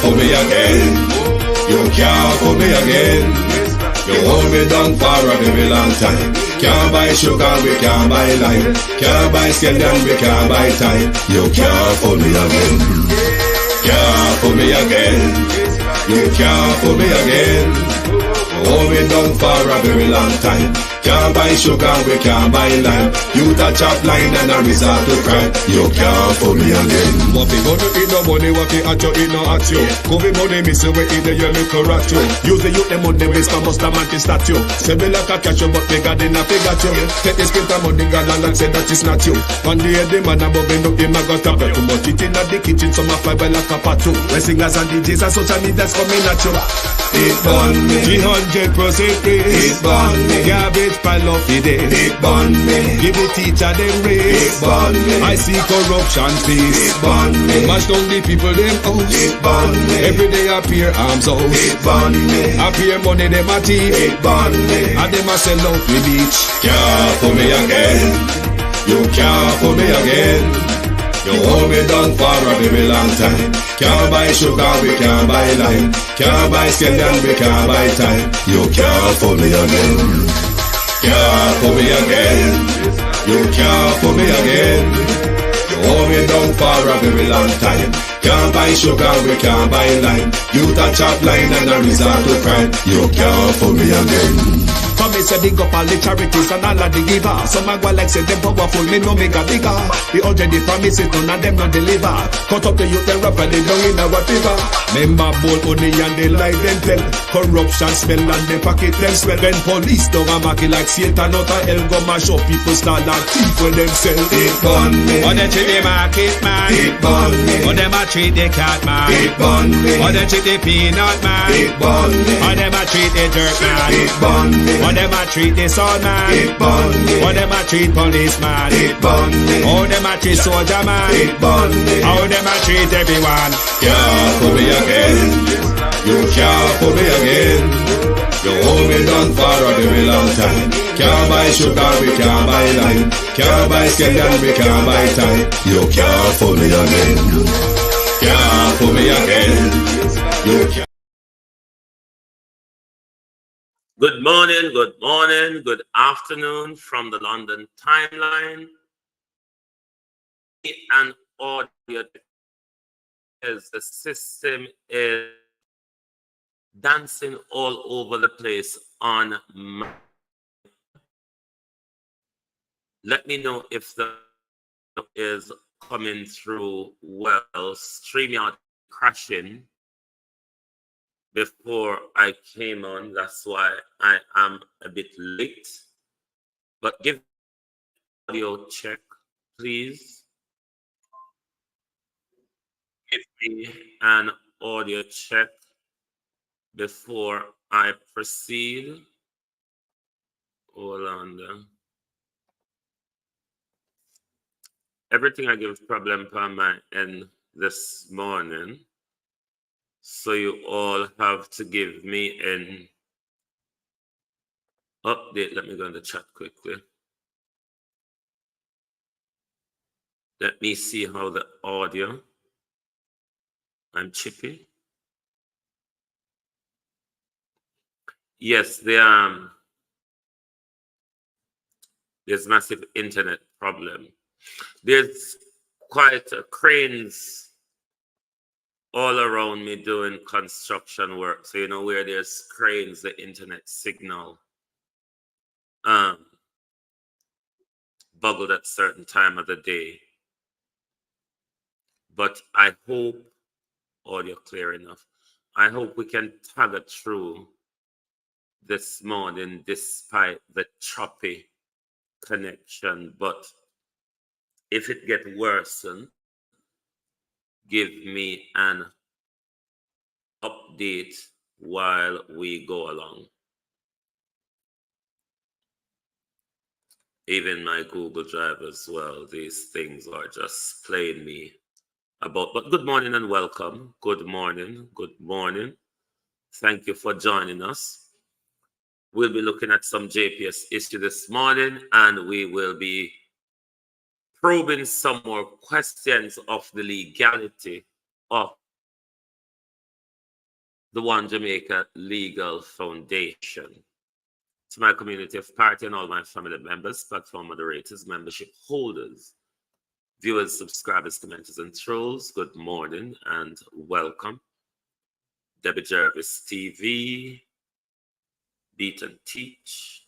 fool me again. You can't fool me again. You hold me down for a very long time. Can't buy sugar, we can't buy lime. Can't buy scallion, we can't buy time. You can't fool me again. Can't fool me again. You can't fool me again. Hold me down for a very long time. Can't buy sugar, we can't buy lime. You touch up line and a resort to crime. You can't fool me again. What we gonna eat no money, what we at you, eat no at you. Covid money, miss you, we eat the your little rat you. Use the youth, the money, waste for most man statue. Say me like a catch you, but bigger than a figure you. Take this script of money, girl, and say that it's not you. One day the man above me, look him, I got a bet. Too much eating at the kitchen, some of fly well like a pat too. When singers and DJs and social media's coming at you. It burn me. 300% raise. It burn me. Garbage pile of the day. It burn me. Give the teacher them raise. It burn me. I see corruption face. It burn me. Mash down the people them house. It burn me. Every day appear arms out. It burn me. Appear money them a thief. It burn me. And them a sell out the beach. Can't fool me again. You can't fool me again. You hold me down for a very long time. Can't buy sugar, we can't buy lime. Can't buy scallion, we can't buy time. You can't fool me again. Can't fool me again. You can't fool me again. You hold me down for a very long time. Can't buy sugar, we can't buy lime. You touch up line and a resort to crime. You can't fool me again. Come me say big up all the charities and all of the givers. Some a go like say them powerful, me no make a bigger. The already promises, none of them not deliver. Cut up the youth, they rap and they down in our river. Member bold money and they lie them tell. Corruption smell and they pocket them swell. When police don't a market like Satan out of hell, go mash up people start like thief when them sell. It burn me. Or they treat the market man. It burn me. Or them a treat the cat man. It burn me. Or they treat the peanut man. It burn me. Or them a treat the dirt man. It burn me. Or them a treat the son man. It burn me. Or them a treat policeman. It burn me. Or them a treat soldier man. It burn me. How them a treat everyone. Can't fool me again. You can't fool me again. You hold me down for a very long time. Can't buy sugar, we can't buy lime. Can't buy scallion, we can't buy time. You can't fool me again. Can't fool me again. You can't. Good morning, good afternoon from the London timeline. And audio as the system is dancing all over the place on my. Let me know if the is coming through well. StreamYard crashing before I came on. That's why I am a bit late. But give audio check, please. Give me an audio check before I proceed. Hold on there. Everything I give problem for my end this morning. So you all have to give me an update. Let me go in the chat quickly. Let me see how the audio. I'm chippy. Yes, there's massive internet problem. There's quite cranes all around me doing construction work. So you know where there's cranes, the internet signal buggled at certain time of the day. But I hope audio clear enough. I hope we can toggle through this morning despite the choppy connection. But if it gets worsened, give me an update while we go along. Even my Google Drive as well, these things are just playing me about. But good morning and welcome. Good morning. Good morning. Thank you for joining us. We'll be looking at some JPS issue this morning, and we will be probing some more questions of the legality of the One Jamaica Legal Foundation. To my community of party and all my family members, platform moderators, membership holders, viewers, subscribers, commenters, and trolls, good morning and welcome. Debbie Jervis TV, Beat and Teach,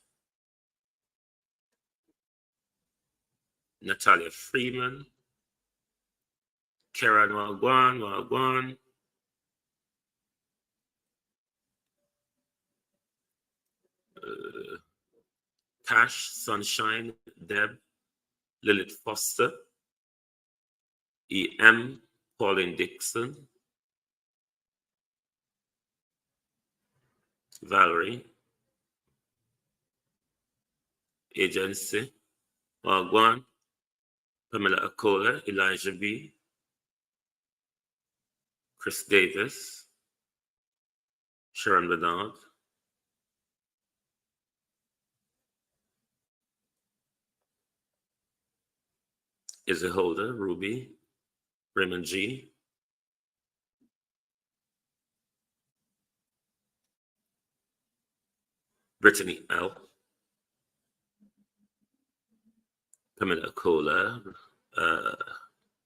Natalia Freeman, Karen Wagwan, Cash, Sunshine, Deb, Lilith Foster, E.M., Pauline Dixon, Valerie, Agency, Wagwan, Pamela Akola, Elijah B., Chris Davis, Sharon Bernard, Izzy Holder, Ruby, Raymond G., Brittany L., Pamela Akola,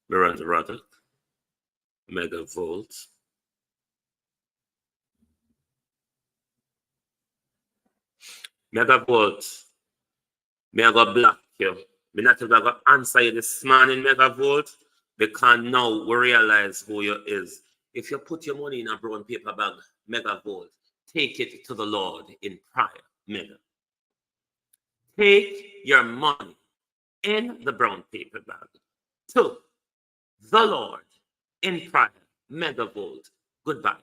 Miranda Roddick, Mega Volt, Mega Volt, may I go block you? Me not even going to answer you this morning, Mega Volt, because now we realize who you is. If you put your money in a brown paper bag, Mega Volt, take it to the Lord in prayer, Mega. Take your money in the brown paper bag to the Lord in prayer, Mega Volt. Goodbye.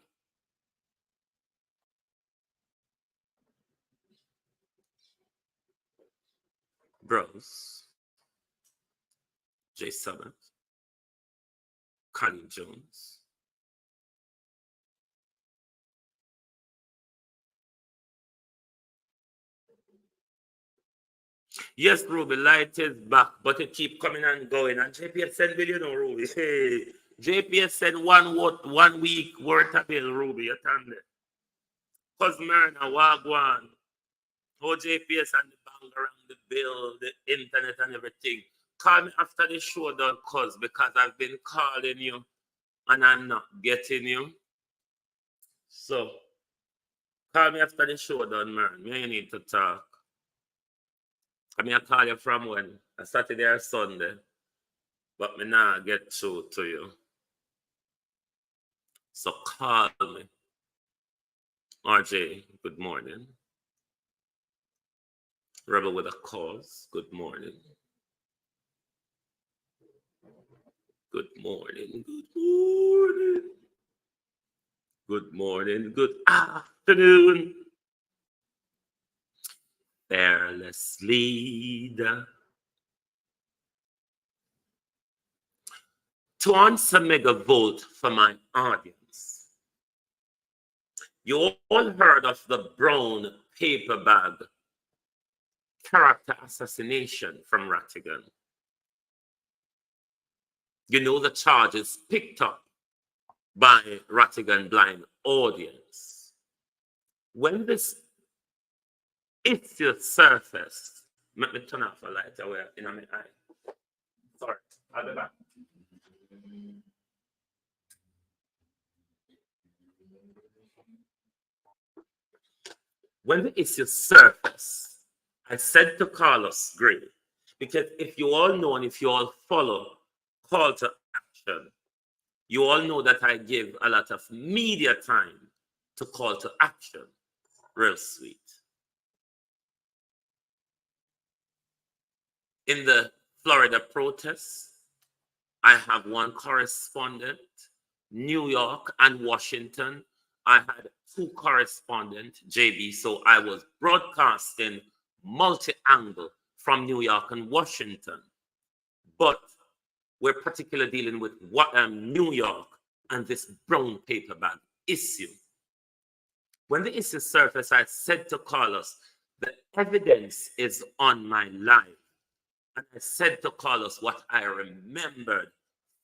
Bros, Jay Summers, Connie Jones, yes, Ruby, light is back, but it keep coming and going. And JPS said, will you know, Ruby? Hey, JPS said 1 week worth of bill, Ruby. You tell me. Cause man, a wagwan. Oh, JPS and the bang around the bill, the internet and everything. Call me after the show done, cause because I've been calling you and I'm not getting you. So call me after the show done, man. Me you need to talk. I mean, I call you from when? A Saturday or Sunday. But me not get through to you. So call me. RJ, good morning. Rebel with a cause, good morning. Good morning, good morning. Good morning, good afternoon. Fearless leader. To answer Mega Volt for my audience, you all heard of the brown paper bag character assassination from Rattigan. You know the charges picked up by Rattigan blind audience. When this issue surfaced, let me turn off a light away in my eye. Sorry, I'll be back. When the issue surfaced, I said to Carlos Gray, because if you all know and if you all follow Call to Action, you all know that I give a lot of media time to Call to Action. Real sweet. In the Florida protests, I have one correspondent, New York and Washington. I had two correspondents, JB, so I was broadcasting multi-angle from New York and Washington. But we're particularly dealing with New York and this brown paper bag issue. When the issue surfaced, I said to Carlos, the evidence is on my life. And I said to Carlos what I remembered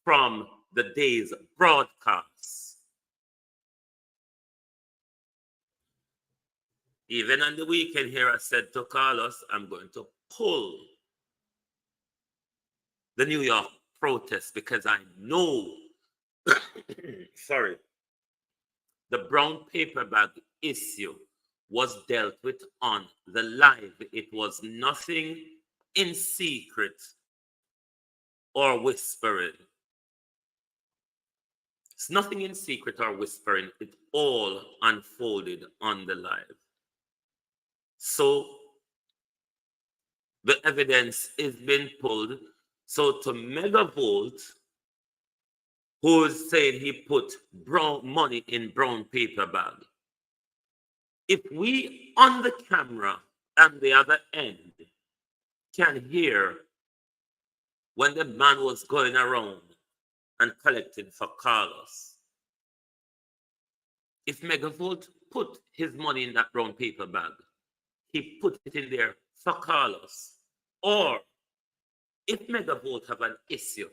from the day's broadcast. Even on the weekend here, I said to Carlos, I'm going to pull the New York protest because I know, sorry, the brown paper bag issue was dealt with on the live. It was nothing in secret or whispering. It's nothing in secret or whispering. It all unfolded on the live. So the evidence is being pulled. So to Megavolt, who's saying he put brown money in brown paper bag, if we on the camera and the other end can hear when the man was going around and collecting for Carlos, if Megavolt put his money in that brown paper bag, he put it in there for Carlos. Or if Megavolt have an issue,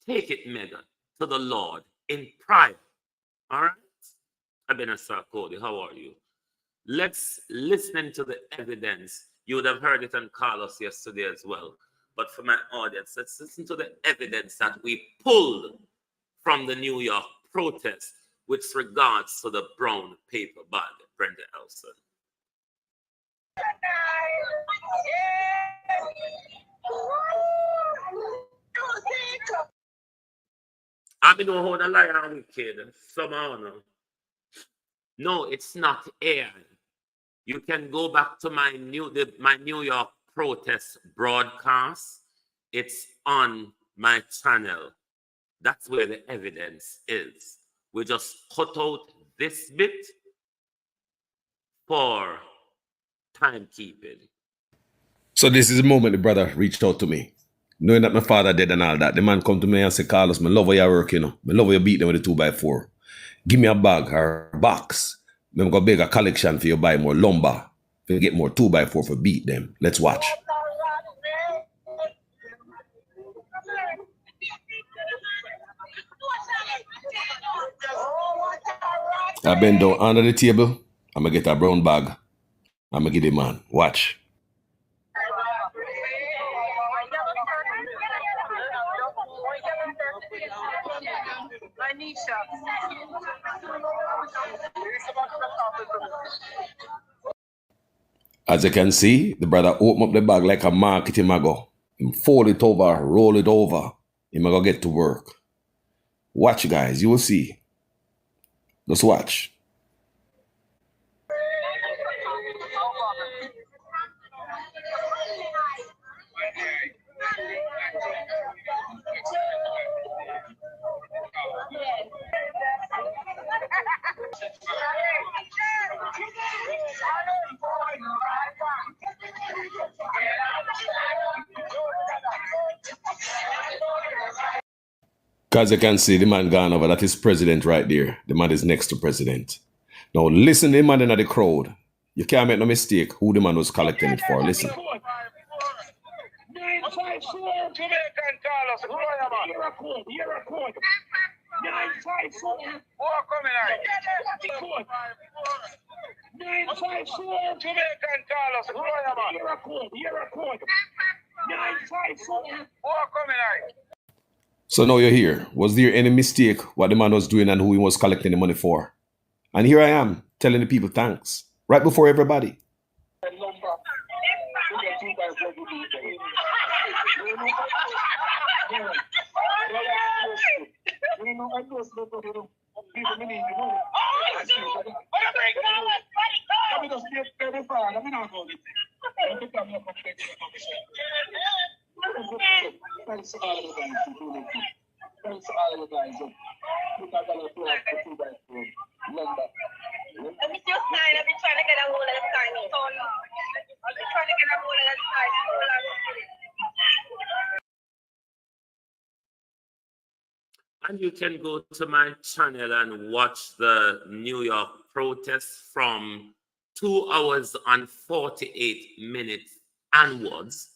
take it, Mega, to the Lord in prayer. All right? Abenasar Cody, how are you? Let's listen to the evidence. You would have heard it on Carlos yesterday as well. But for my audience, let's listen to the evidence that we pulled from the New York protest with regards to the brown paper bag, Brenda Elson. I mean, no, the liar wicked. Somehow, no. No, it's not AI. You can go back to my New York protest broadcast. It's on my channel. That's where the evidence is. We just cut out this bit for timekeeping. So this is the moment the brother reached out to me. Knowing that my father dead and all that, the man come to me and say, Carlos, I love how you work, you know. I love how you beat them with the 2x4. Give me a bag or a box. I'm going to beg a collection for you buy more lumber. For you get more 2x4 for beat them. Let's watch. I bend down under the table. I'm going to get a brown bag. I'm going to give the man. Watch. As you can see, the brother open up the bag like a market him go. Him fold it over, roll it over. Him go get to work. Watch, guys. You will see. Just watch. As you can see, the man gone over. That is president right there. The man is next to president. Now listen to the man in the crowd. You can't make no mistake who the man was collecting it for. Listen. So now you're here. Was there any mistake what the man was doing and who he was collecting the money for? And here I am telling the people thanks. Right before everybody. And you can go to my channel and watch the New York protest from 2 hours and 48 minutes onwards.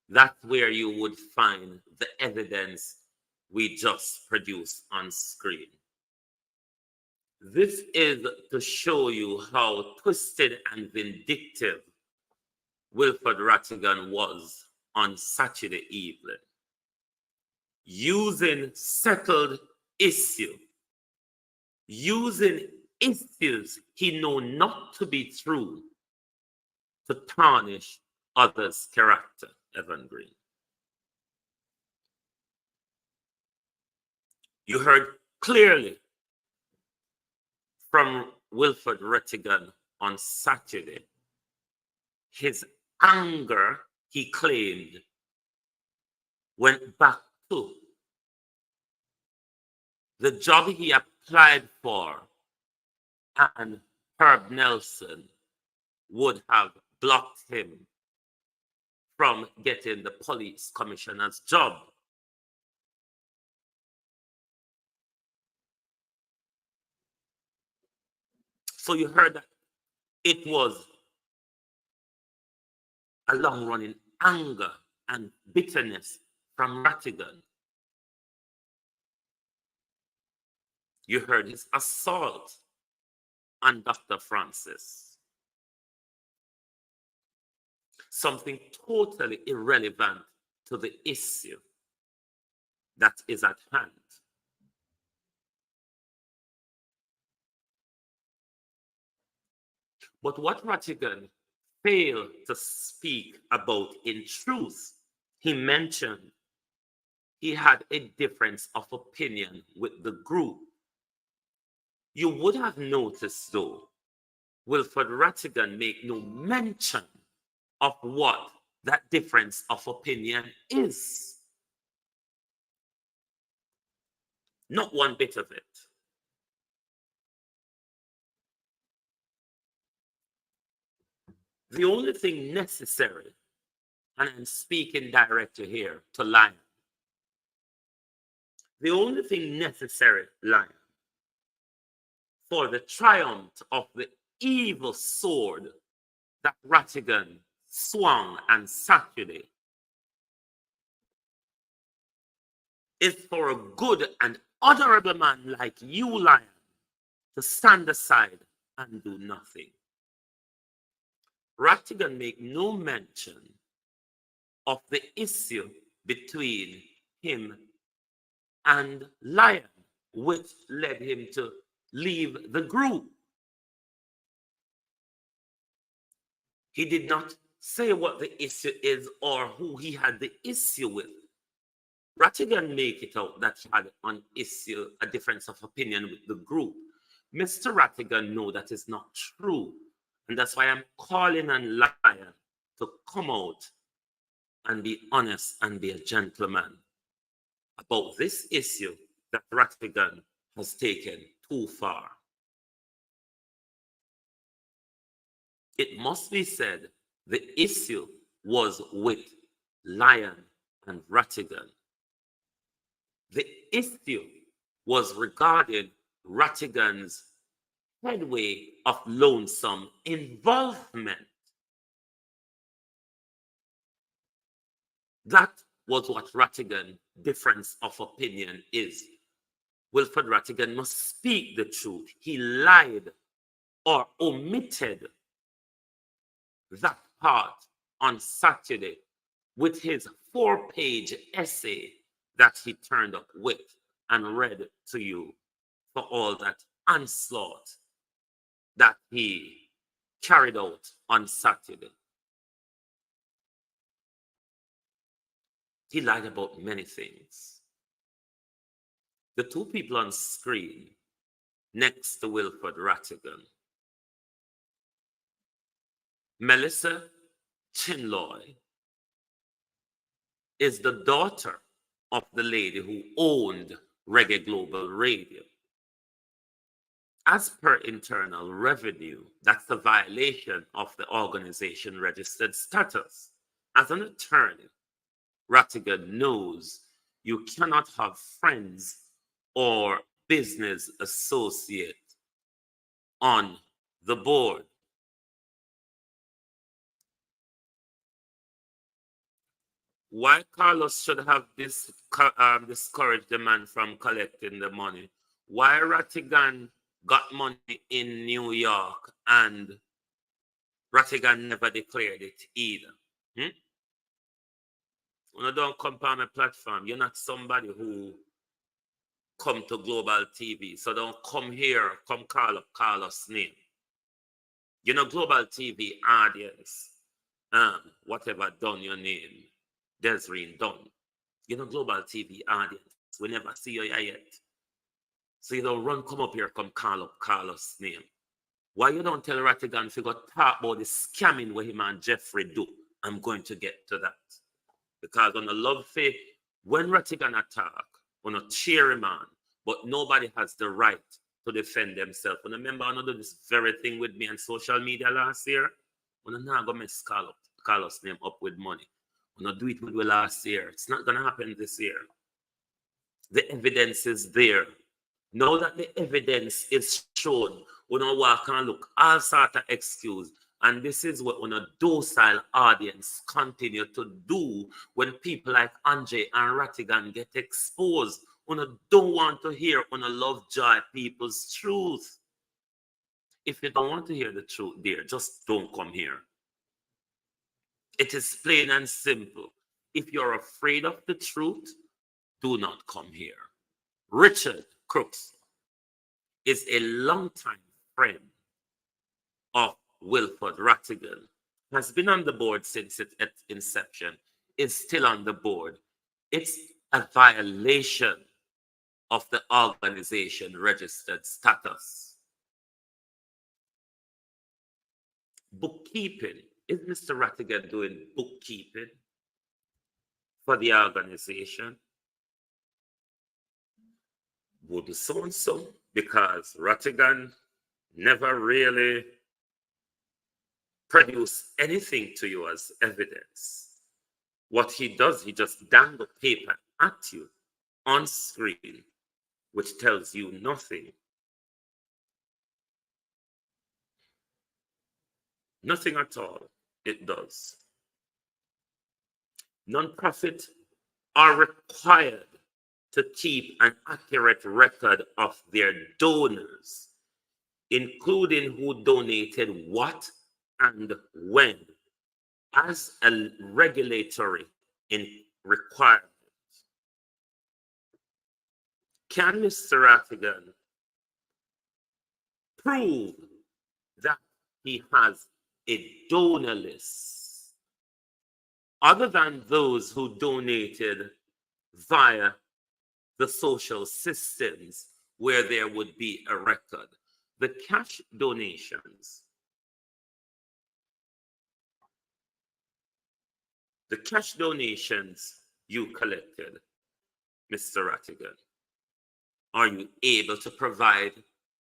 That's where you would find the evidence we just produced on screen. This is to show you how twisted and vindictive Wilfred Rattigan was on Saturday evening, using settled issue, using issues he know not to be true to tarnish others' character, Evan Green. You heard clearly from Wilfred Rattigan on Saturday, his anger, he claimed, went back to the job he applied for, and Herb Nelson would have blocked him from getting the police commissioner's job. So you heard that it was a long-running anger and bitterness from Rattigan. You heard his assault on Dr. Francis. Something totally irrelevant to the issue that is at hand. But what Rattigan failed to speak about in truth, he mentioned he had a difference of opinion with the group. You would have noticed, though, Wilfred Rattigan make no mention of what that difference of opinion is. Not one bit of it. The only thing necessary, and I'm speaking directly here to Lion, the only thing necessary, Lion, for the triumph of the evil sword that Rattigan swung on Saturday is for a good and honorable man like you, Lion, to stand aside and do nothing. Rattigan make no mention of the issue between him and Lion, which led him to leave the group. He did not say what the issue is or who he had the issue with. Rattigan make it out that he had an issue, a difference of opinion with the group. Mr. Rattigan know that is not true. And that's why I'm calling on Lion to come out and be honest and be a gentleman about this issue that Rattigan has taken too far. It must be said the issue was with Lion and Rattigan. The issue was regarding Rattigan's headway of lonesome involvement. That was what Rattigan difference of opinion is. Wilfred Rattigan must speak the truth. He lied or omitted that part on Saturday with his 4-page essay that he turned up with and read to you for all that onslaught that he carried out on Saturday. He lied about many things. The two people on screen next to Wilfred Rattigan, Melissa Chinloy, is the daughter of the lady who owned Reggae Global Radio. As per Internal Revenue, that's a violation of the organization registered status. As an attorney, Rattigan knows you cannot have friends or business associate on the board. Why Carlos should have discouraged the man from collecting the money? Why Rattigan got money in New York and Rattigan never declared it either. When you don't come on my platform, you're not somebody who come to global TV. So don't come here, come call us name. You know, global TV audience, whatever done your name, Desreen done. You know, global TV audience, we never see you yet. So you don't run, come up here, come call us name. Why you don't tell Rattigan to go talk about the scamming where him and Jeffrey do? I'm going to get to that. Because on the love faith, when Rattigan attack, on a cheery man, but nobody has the right to defend themselves. And remember, I do this very thing with me on social media last year. When I now go mess call us name up with money. When I do it with the last year, it's not gonna happen this year. The evidence is there. Now that the evidence is shown, we don't walk and look all sort of excuse. And this is what a docile audience continue to do when people like Andre and Rattigan get exposed. We don't want to hear love joy people's truth. If you don't want to hear the truth there, just don't come here. It is plain and simple. If you're afraid of the truth, do not come here. Richard Crooks is a longtime friend of Wilford Rattigan, has been on the board since its inception, is still on the board. It's a violation of the organization registered status. Bookkeeping. Is Mr. Rattigan doing bookkeeping for the organization? Wouldn't so, because Rattigan never really produce anything to you as evidence. What he does, he just dangle paper at you on screen, which tells you nothing. Nothing at all, it does. Non-profit are required to keep an accurate record of their donors, including who donated what and when, as a regulatory requirement. Can Mr. Rattigan prove that he has a donor list other than those who donated via the social systems where there would be a record? The cash donations, you collected, Mr. Rattigan, are you able to provide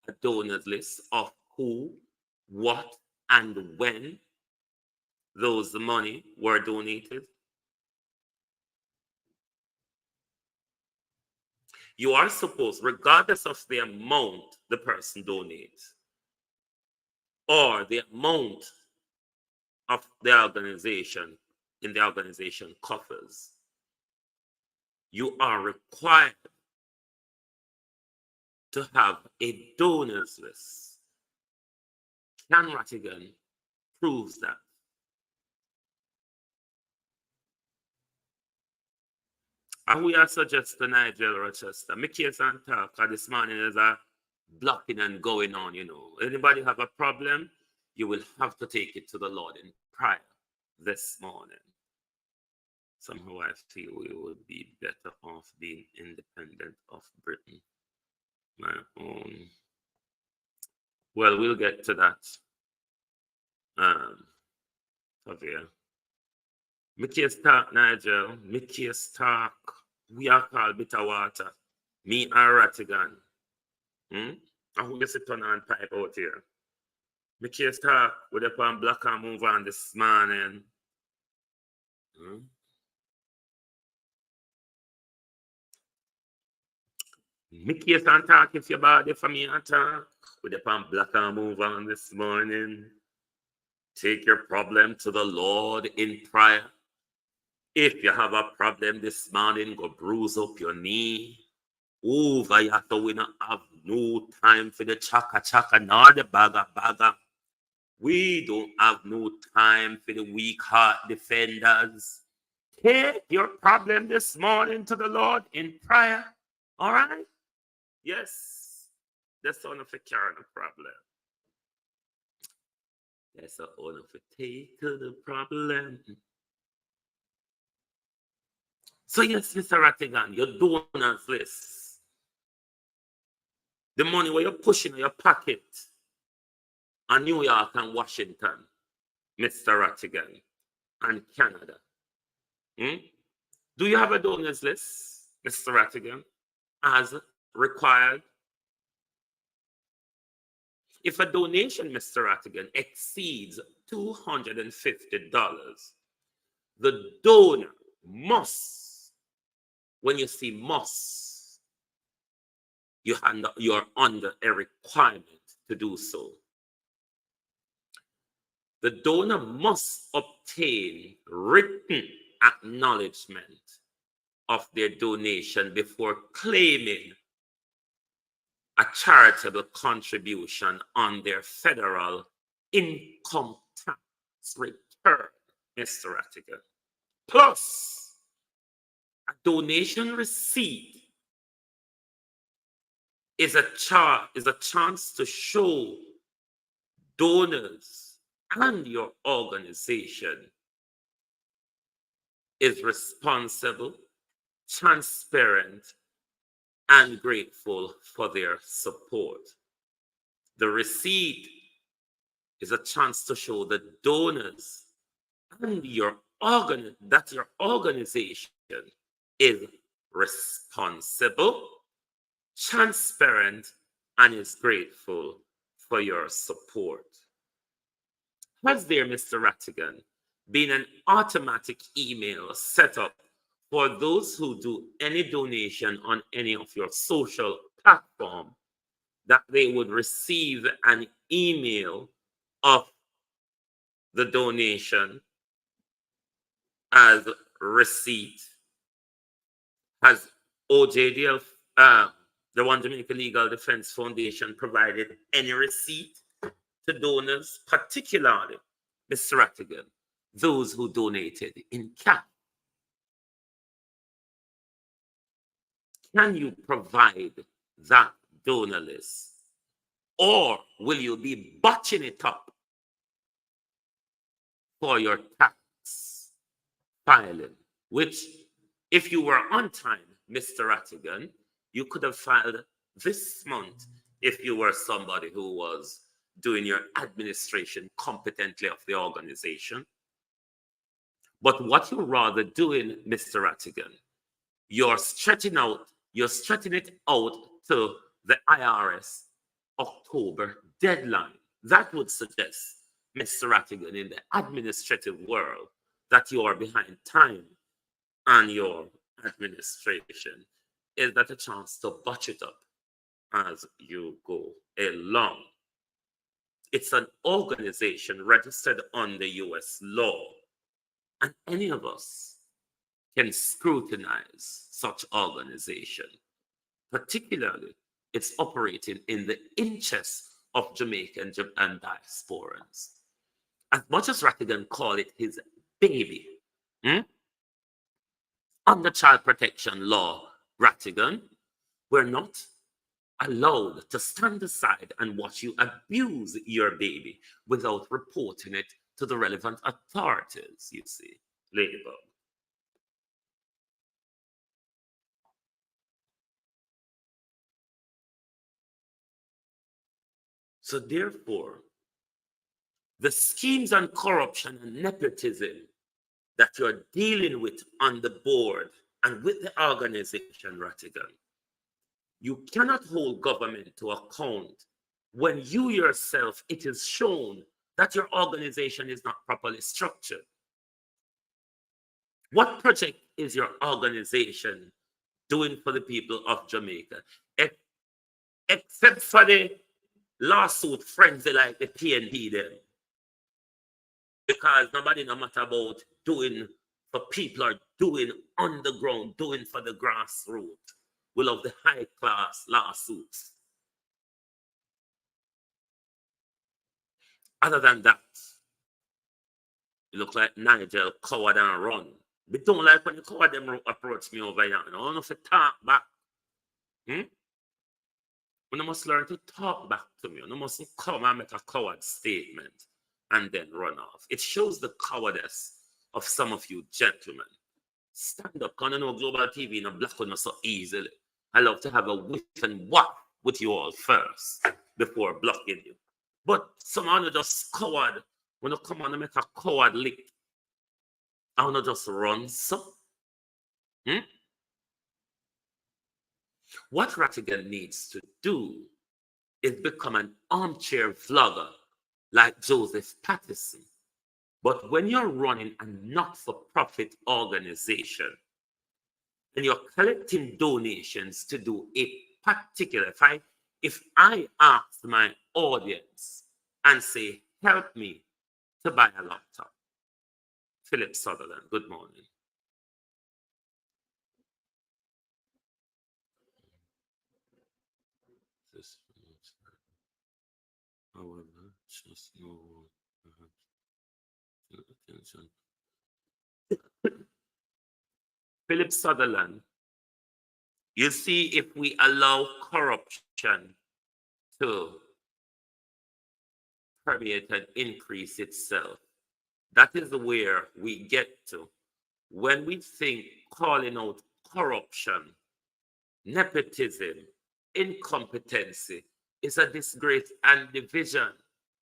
a donors list of who, what, and when those money were donated? You are supposed, regardless of the amount the person donates or the amount of the organization in the organization coffers, you are required to have a donors list. Can Rattigan prove that? And we are suggesting Nigel Rochester. My case and talk this morning is a blocking and going on, you know. Anybody have a problem, you will have to take it to the Lord in prayer this morning. Somehow I feel we would be better off being independent of Britain. My own. Well, we'll get to that. Javier. Mickey's talk, Nigel. Mickey's talk. We are called bitter water. Me and Rattigan. And who you sit on and pipe out here? Mickey's talk. We're upon Black and Move on this morning. Mickey's and talk if your body for me and talk. We're upon Black and Move on this morning. Take your problem to the Lord in prayer. If you have a problem this morning, go bruise up your knee. Oh, Vayato, we not have no time for the chaka chaka nor the baga baga. We don't have no time for the weak heart defenders. Take your problem this morning to the Lord in prayer. All right? Yes. That's one of the current problem. That's one of the take to the problem. So yes, Mr. Rattigan, your donors list. The money where you're pushing in your pocket on New York and Washington, Mr. Rattigan, and Canada. Do you have a donors list, Mr. Rattigan, as required? If a donation, Mr. Rattigan, exceeds $250, the donor must, when you see must, you're under a requirement to do so. The donor must obtain written acknowledgement of their donation before claiming a charitable contribution on their federal income tax return, Mr. Rattigan. Plus, a donation receipt is a chance to show donors and your organization is responsible, transparent, and grateful for their support. The receipt is a chance to show the donors and that your organization is responsible, transparent, and is grateful for your support. Has there, Mr. Rattigan, been an automatic email set up for those who do any donation on any of your social platform that they would receive an email of the donation as receipt? Has OJDL, the One Jamaica Legal Defense Foundation, provided any receipt to donors, particularly, Mr. Rattigan, those who donated in cash? Can you provide that donor list? Or will you be botching it up for your tax filing? Which, if you were on time, Mr. Rattigan, you could have filed this month if you were somebody who was doing your administration competently of the organization. But what you're rather doing, Mr. Rattigan, you're stretching it out to the IRS October deadline. That would suggest, Mr. Rattigan, in the administrative world, that you are behind time on your administration. Is that a chance to botch it up as you go along? It's an organization registered under US law, and any of us can scrutinize such organization. Particularly, it's operating in the interests of Jamaican and diasporans. As much as Rattigan called it his baby, under child protection law, Rattigan, we're not allowed to stand aside and watch you abuse your baby without reporting it to the relevant authorities, you see, Ladybug. So therefore, the schemes and corruption and nepotism that you're dealing with on the board and with the organization, Rattigan, you cannot hold government to account when you yourself, it is shown that your organization is not properly structured. What project is your organization doing for the people of Jamaica? Except for the lawsuit frenzy like the PNP them. Because nobody no matter about doing for people are doing underground, doing for the grassroots. We love the high-class lawsuits. Other than that, you look like Nigel, coward and run. We don't like when you coward them approach me over here. I don't know if you talk back. Hmm? You must learn to talk back to me. You mustn't come and make a coward statement and then run off. It shows the cowardice of some of you gentlemen. Stand up, because I know global TV and black on us so easily. I love to have a whiff and whap with you all first before blocking you. But someone who just coward, when you come on and make a coward lick, I want to just run so. What Rattigan needs to do is become an armchair vlogger like Joseph Patterson. But when you're running a not-for-profit organization and you're collecting donations to do a particular, if I ask my audience and say, help me to buy a laptop, Philip Sutherland, good morning. However, just no attention. Philip Sutherland, you see, if we allow corruption to permeate and increase itself, that is where we get to. When we think calling out corruption, nepotism, incompetency is a disgrace and division.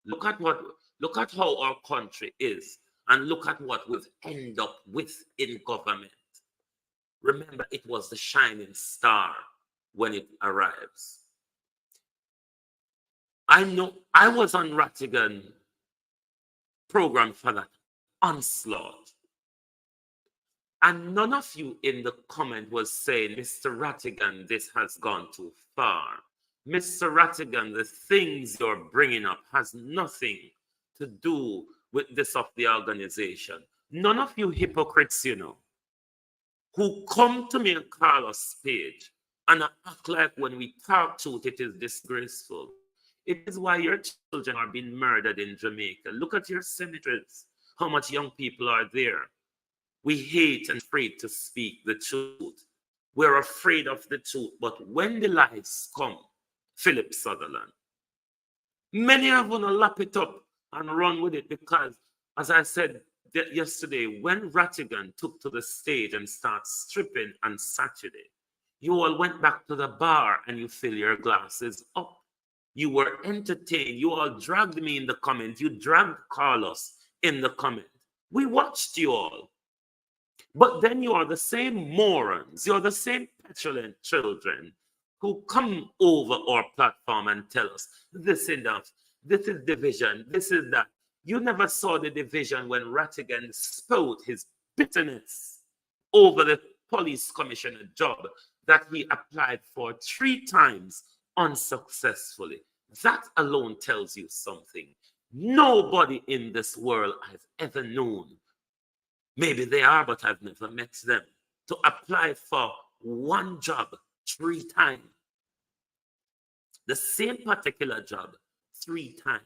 Look at how our country is, and look at what we've ended up with in government. Remember, it was the shining star when it arrives. I know I was on Rattigan program for that onslaught. And none of you in the comment was saying, Mr. Rattigan, this has gone too far. Mr. Rattigan, the things you're bringing up has nothing to do with this of the organization. None of you hypocrites, you know, who come to me and call us page and act like when we talk truth, it is disgraceful. It is why your children are being murdered in Jamaica. Look at your cemeteries, how much young people are there. We hate and afraid to speak the truth. We're afraid of the truth. But when the lies come, Philip Sutherland, many are going to lap it up and run with it because, as I said yesterday, when Rattigan took to the stage and started stripping on Saturday, you all went back to the bar and you fill your glasses up. You were entertained. You all dragged me in the comment. You dragged Carlos in the comment. We watched you all. But then you are the same morons. You're the same petulant children who come over our platform and tell us, this enough, this is division, this is that. You never saw the division when Rattigan spewed his bitterness over the police commissioner job that he applied for 3 times unsuccessfully. That alone tells you something. Nobody in this world has ever known. Maybe they are, but I've never met them. To apply for one job 3 times. The same particular job 3 times.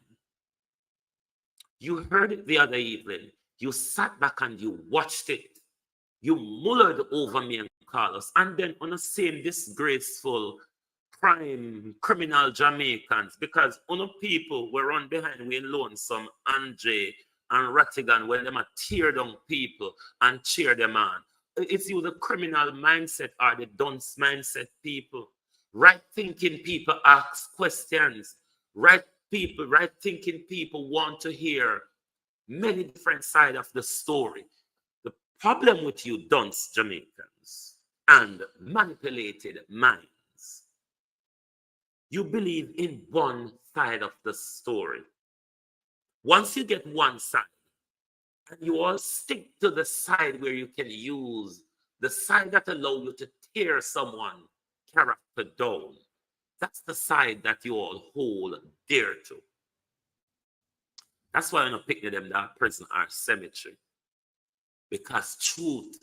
You heard it the other evening. You sat back and you watched it. You mullered over me and Carlos. And then on the same disgraceful criminal Jamaicans, because people were run behind we lonesome Andre and Rattigan when them tear down people and cheer them on. It's you the criminal mindset or the dunce mindset people. Right thinking people ask questions. Right thinking people want to hear many different sides of the story. The problem with you dunce Jamaicans and manipulated minds, you believe in one side of the story. Once you get one side, and you all stick to the side where you can use the side that allows you to tear someone's character down, that's the side that you all hold dear to. That's why I'm not picking them that prison or cemetery. Because truth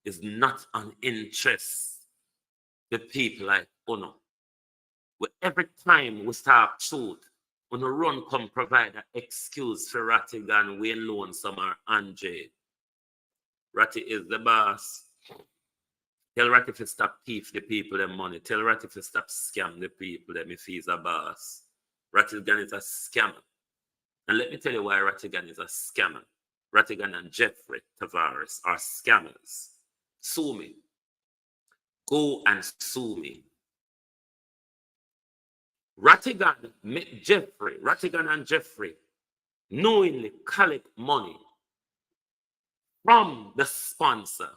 is not an interest. the people like Uno. Every time we start truth, Uno run come provide an excuse for Rattigan, Wayne Lonesome, or Andre. Ratty is the boss. Tell Ratty to stop thief the people their money. Tell Ratty to stop scam the people them if he's a boss. Rattigan is a scammer. And let me tell you why Rattigan is a scammer. Rattigan and Jeffrey Tavares are scammers. Sue me. Go and sue me. Rattigan and Jeffrey knowingly collect money from the sponsor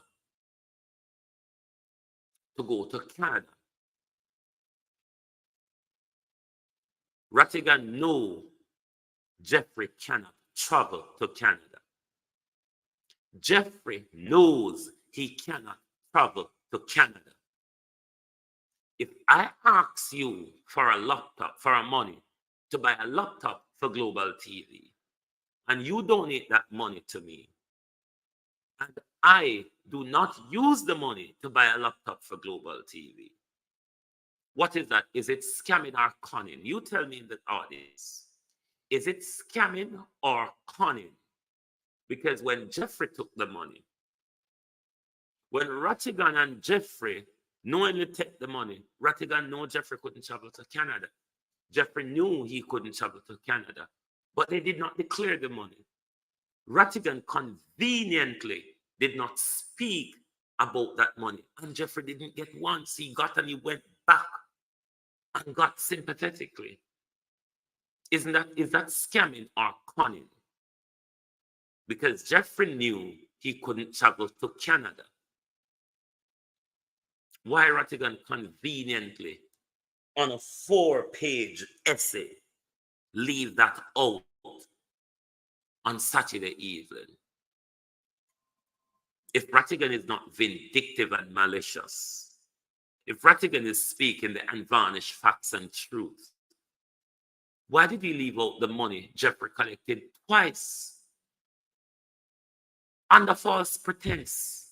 to go to Canada. Rattigan knew Jeffrey cannot travel to Canada. Jeffrey knows he cannot travel to Canada. If I ask you for a laptop, for a money, to buy a laptop for Global TV, and you donate that money to me, and I do not use the money to buy a laptop for Global TV, what is that? Is it scamming or conning? You tell me in the audience. Is it scamming or conning? Because when Jeffrey took the money, when Rattigan and Jeffrey knowingly take the money, Rattigan knew Jeffrey couldn't travel to Canada. Jeffrey knew he couldn't travel to Canada, but they did not declare the money. Rattigan conveniently did not speak about that money, and Jeffrey didn't get once. He got and he went back and got sympathetically. Is that scamming or conning? Because Jeffrey knew he couldn't travel to Canada. Why Rattigan conveniently, on a 4-page essay, leave that out on Saturday evening? If Rattigan is not vindictive and malicious, if Rattigan is speaking the unvarnished facts and truth, why did he leave out the money Jeffrey collected twice under false pretense?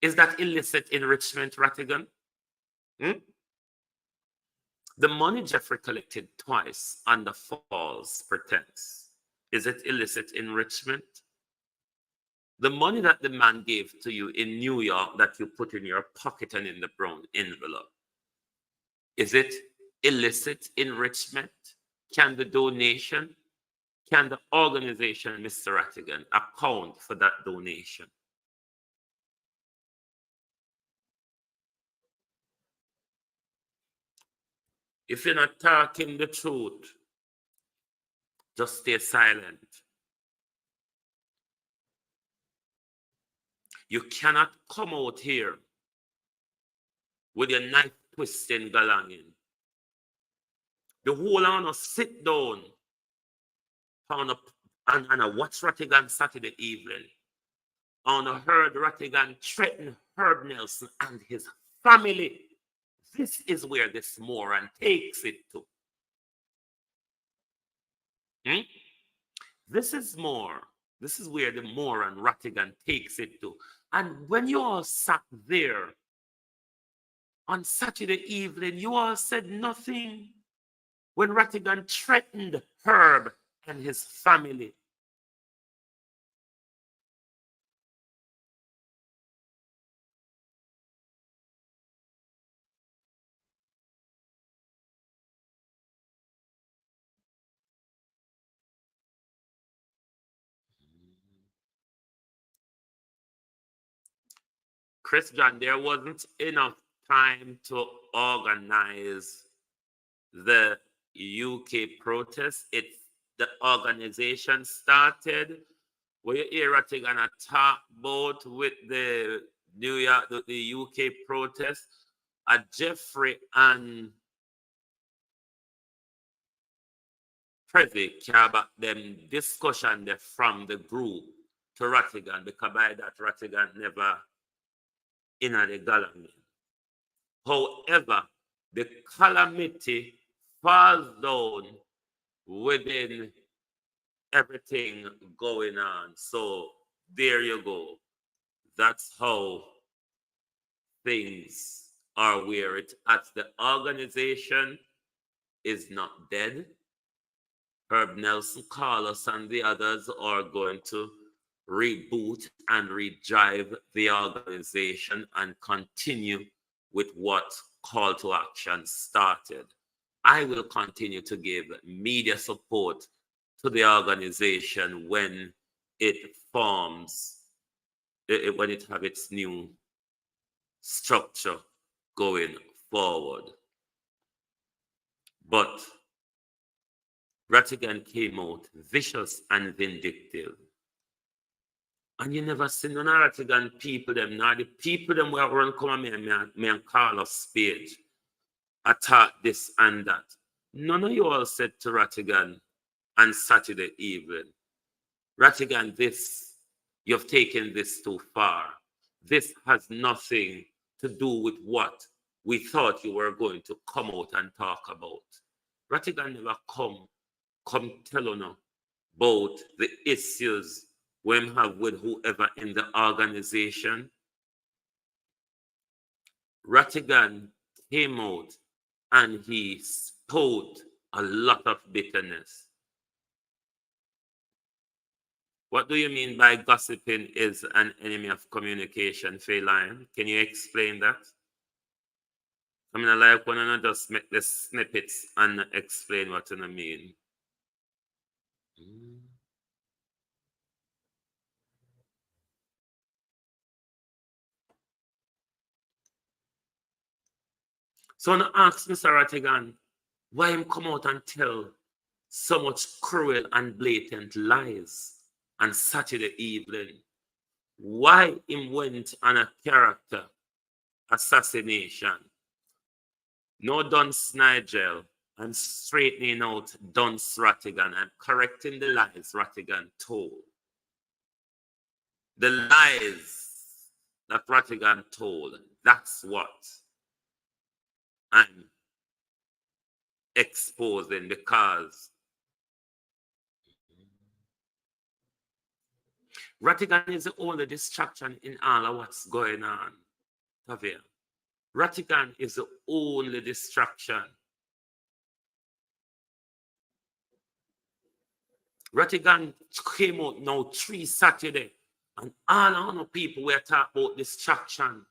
Is that illicit enrichment, Rattigan? The money Jeffrey collected twice under false pretense, is it illicit enrichment? The money that the man gave to you in New York that you put in your pocket and in the brown envelope, is it illicit enrichment? Can the donation, can the organization, Mr. Rattigan, account for that donation? If you're not talking the truth, just stay silent. You cannot come out here with your knife twisting galangin. The whole on us sit down and watch Rattigan Saturday evening. On a heard Rattigan threaten Herb Nelson and his family. This is where this moron takes it to. This is where the moron Rattigan takes it to. And when you all sat there on Saturday evening, you all said nothing. When Rattigan threatened Herb and his family. Chris John, there wasn't enough time to organize the UK protest. The organization started. Where you hear Rattigan talk about with the the UK protest, Jeffrey and Privy carry back them discussion there from the group to Rattigan, because by that Rattigan never in the government. However, the calamity falls down within everything going on. So there you go. That's how things are where it's at. The organization is not dead. Herb Nelson, Carlos, and the others are going to reboot and redrive the organization and continue with what call to action started. I will continue to give media support to the organization when it forms, when it have its new structure going forward. But Rattigan came out vicious and vindictive. And you never see none of Rattigan people them. Now the people them were run come and me and Carlos page attack this and that. None of you all said to Rattigan on Saturday evening, Rattigan, this, you've taken this too far. This has nothing to do with what we thought you were going to come out and talk about. Rattigan never come tell you about the issues we have with whoever in the organization. Rattigan came out and he spoke a lot of bitterness. What do you mean by gossiping is an enemy of communication, Feline? Can you explain that? I mean, I like when I just make the snippets and explain what I mean. So I ask Mr. Rattigan why him come out and tell so much cruel and blatant lies on Saturday evening. Why him went on a character assassination. No Dunce Nigel and straightening out Dunce Rattigan and correcting the lies Rattigan told. The lies that Rattigan told, that's what I'm exposing, because Rattigan is the only distraction in all of what's going on. Tavia. Rattigan is the only distraction. Rattigan came out now 3 Saturday, and all the people were talking about distraction.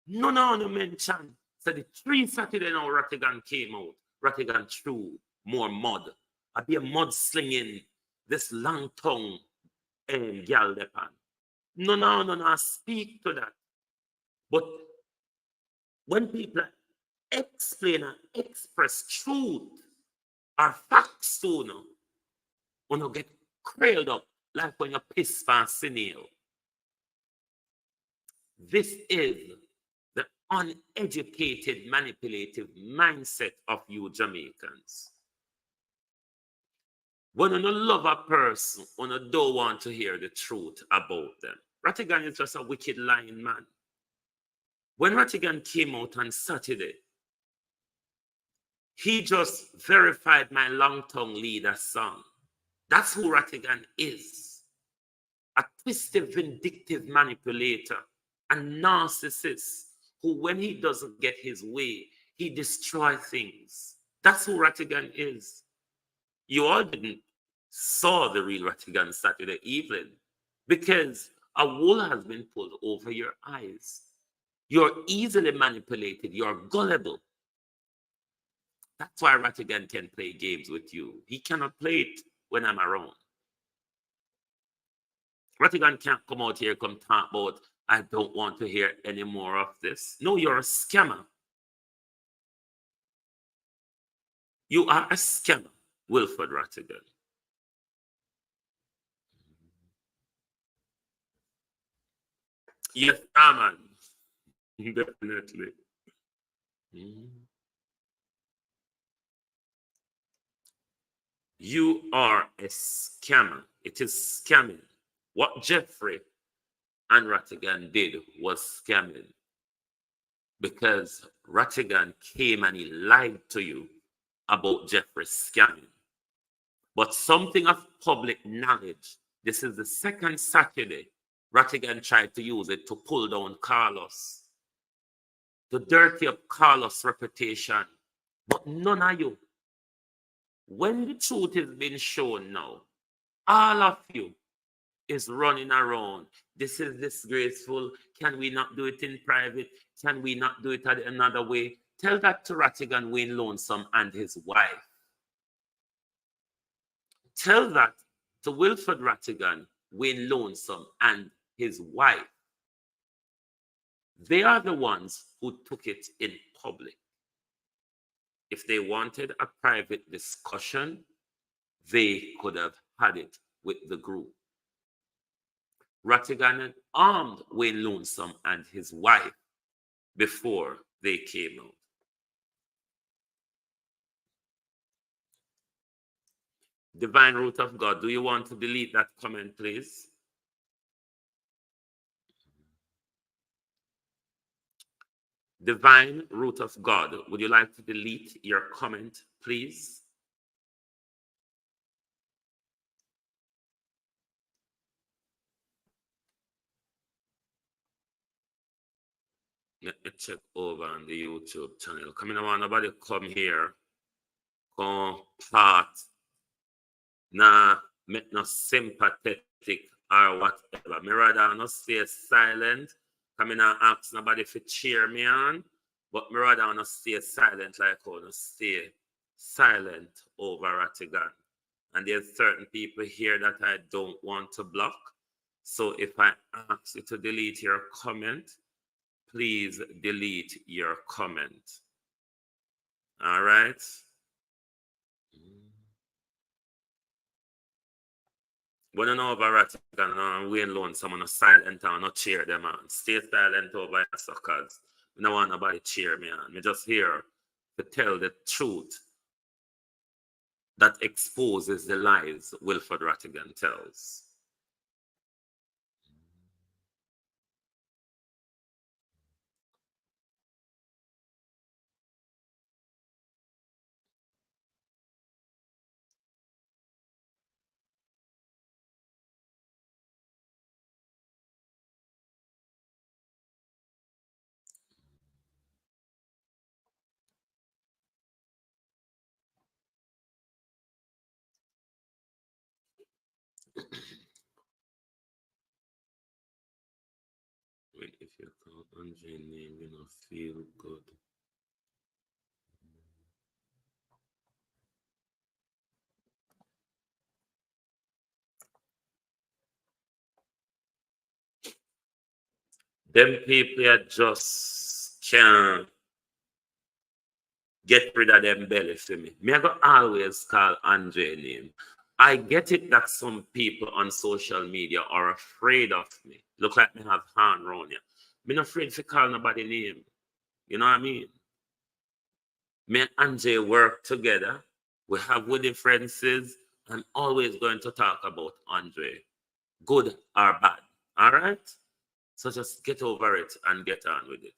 None of them mentioned. So the 3 Saturday now Rattigan came out. Rattigan threw more mud. I'd be a mud slinging this long tongue and gal depan. No, speak to that. But when people explain and express truth or facts to you, when you get crailed up like when you piss for senile. This is the uneducated, manipulative mindset of you Jamaicans. When you love a person, when you don't want to hear the truth about them. Rattigan is just a wicked lying man. When Rattigan came out on Saturday, he just verified my long tongue leader song. That's who Rattigan is. A twisted, vindictive manipulator, a narcissist who, when he doesn't get his way, he destroys things. That's who Rattigan is. You all didn't saw the real Rattigan Saturday evening because a wool has been pulled over your eyes. You're easily manipulated. You're gullible. That's why Rattigan can play games with you. He cannot play it when I'm around. Rattigan can't come out here, come talk about, I don't want to hear any more of this. No, you're a scammer. You are a scammer, Wilford Rattigan. Yes, man. Definitely. You are a scammer. It is scamming. What Jeffrey and Rattigan did was scamming, because Rattigan came and he lied to you about Jeffrey scamming. But something of public knowledge, this is the second Saturday Rattigan tried to use it to pull down Carlos. to dirty up Carlos' reputation. But none of you, when the truth is being shown now, all of you is running around. This is disgraceful. Can we not do it in private? Can we not do it another way? Tell that to Rattigan Wayne Lonesome and his wife. Tell that to Wilfred Rattigan Wayne Lonesome and his wife. They are the ones who took it in public. If they wanted a private discussion, they could have had it with the group. Rattigan had armed Wayne Lonesome and his wife before they came out. Divine Root of God, do you want to delete that comment, please? Divine Root of God, would you like to delete your comment, please? Let me check over on the YouTube channel. Come in, I want nobody come here. Come part. Nah, make no sympathetic or whatever. Me rather not stay silent. Come in and ask nobody to cheer me on. But me rather not stay silent like I want to stay silent over Rattigan. And there's certain people here that I don't want to block. So if I ask you to delete your comment, please delete your comment. All right? When I know about Rattigan and Wayne Lonesome, I'm silent and not cheer them on. Stay silent over your suckers. I don't want nobody cheer me on. I'm just here to tell the truth that exposes the lies Wilfred Rattigan tells. If you call Andre name, you know, feel good. Them people that just can't get rid of them belly for me. Me I go always call Andre name. I get it that some people on social media are afraid of me. Look like me have hand round here. Me not afraid to call nobody name. You know what I mean? Me and Andre work together. We have good differences. I'm always going to talk about Andre. Good or bad. All right? So just get over it and get on with it.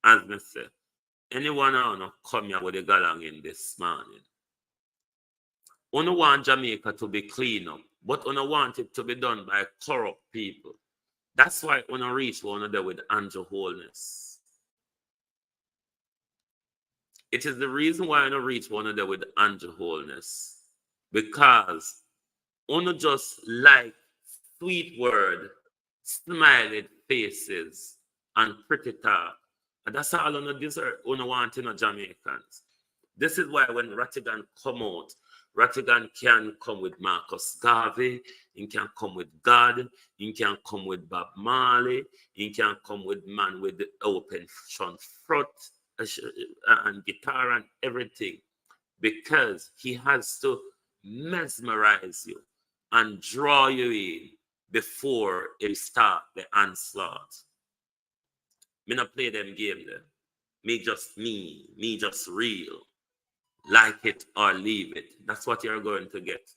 As me say, anyone who come here with a galang in this morning, you want Jamaica to be clean up, but you want it to be done by corrupt people. That's why you reach one there with Andrew Wholeness. It is the reason why you reach one there with Andrew Wholeness. Because you just like sweet word, smiling faces, and pretty talk. And that's all you deserve, you want in Jamaicans. This is why when Rattigan come out, Rattigan can come with Marcus Garvey, he can come with God, he can come with Bob Marley, he can come with man with the open front and guitar and everything. Because he has to mesmerize you and draw you in before he start the onslaught. Me not play them game there. Me just real. Like it or leave it. That's what you're going to get.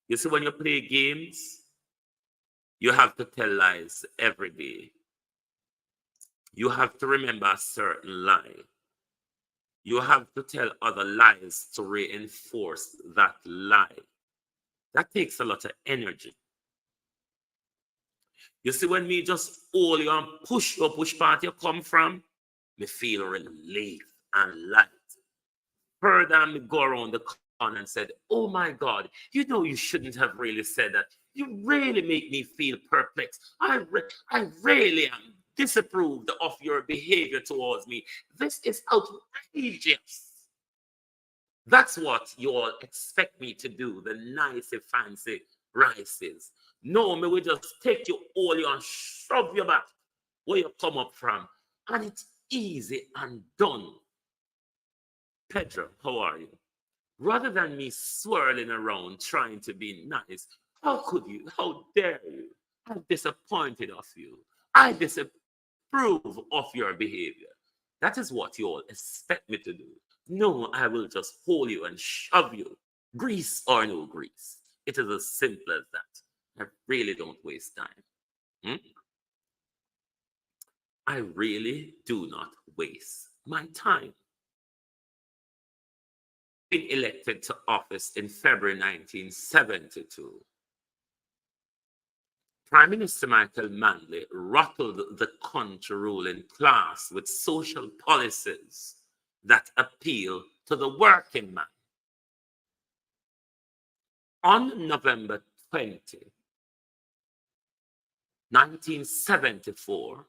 You see, when you play games, you have to tell lies every day. You have to remember a certain lie. You have to tell other lies to reinforce that lie. That takes a lot of energy. You see, when me just hold you and push part you come from, me feel relief and light. Further, me go around the corner and said, oh my God, you know you shouldn't have really said that. You really make me feel perplexed. I really am disapproved of your behavior towards me. This is outrageous. That's what you all expect me to do, the nice, fancy rices. No, me will just take you all you and shove you back where you come up from. And it's easy and done. Pedro, how are you? Rather than me swirling around trying to be nice, how could you? How dare you? I'm disappointed of you. I disapprove of your behavior. That is what you all expect me to do. No, I will just hold you and shove you. Grease or no grease. It is as simple as that. I really don't waste time. I really do not waste my time. Being elected to office in February 1972, Prime Minister Michael Manley rattled the country ruling class with social policies that appeal to the working man. On November 20, 1974,